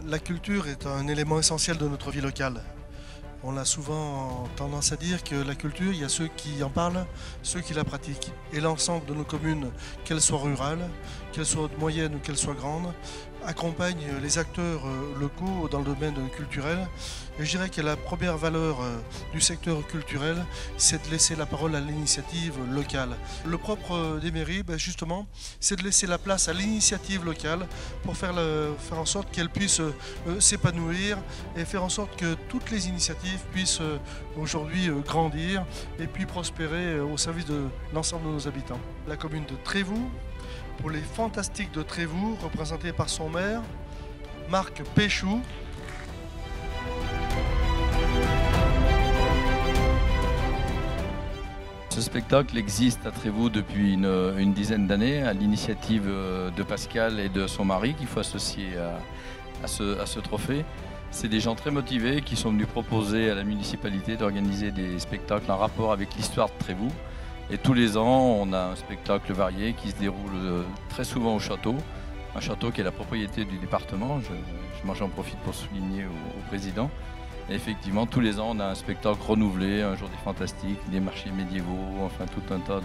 La culture est un élément essentiel de notre vie locale. On a souvent tendance à dire que la culture, il y a ceux qui en parlent, ceux qui la pratiquent. Et l'ensemble de nos communes, qu'elles soient rurales, qu'elles soient moyennes ou qu'elles soient grandes, accompagne les acteurs locaux dans le domaine culturel. Et je dirais que la première valeur du secteur culturel, c'est de laisser la parole à l'initiative locale. Le propre des mairies, justement, c'est de laisser la place à l'initiative locale pour faire en sorte qu'elle puisse s'épanouir et faire en sorte que toutes les initiatives puissent aujourd'hui grandir et puis prospérer au service de l'ensemble de nos habitants. La commune de Trévoux, pour les Fantastiques de Trévoux, représentés par son maire, Marc Péchou. Ce spectacle existe à Trévoux depuis une dizaine d'années, à l'initiative de Pascal et de son mari, qu'il faut associer à ce trophée. C'est des gens très motivés qui sont venus proposer à la municipalité d'organiser des spectacles en rapport avec l'histoire de Trévoux. Et tous les ans, on a un spectacle varié qui se déroule très souvent au château. Un château qui est la propriété du département, j'en profite pour souligner au président. Et effectivement, tous les ans, on a un spectacle renouvelé, un jour des fantastiques, des marchés médiévaux, enfin tout un tas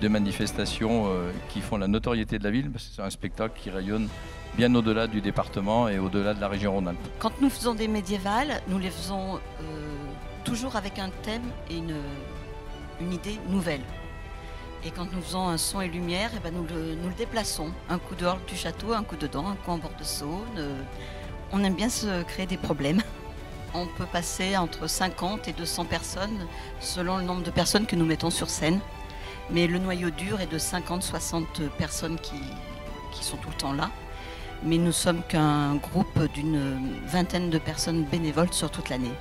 de manifestations qui font la notoriété de la ville, parce que c'est un spectacle qui rayonne bien au-delà du département et au-delà de la région Rhône-Alpes. Quand nous faisons des médiévales, nous les faisons toujours avec un thème et une idée nouvelle. Et quand nous faisons un son et lumière, nous le déplaçons. Un coup dehors du château, un coup dedans, un coup en bord de Saône. On aime bien se créer des problèmes. On peut passer entre 50 et 200 personnes selon le nombre de personnes que nous mettons sur scène. Mais le noyau dur est de 50-60 personnes qui sont tout le temps là. Mais nous sommes qu'un groupe d'une vingtaine de personnes bénévoles sur toute l'année.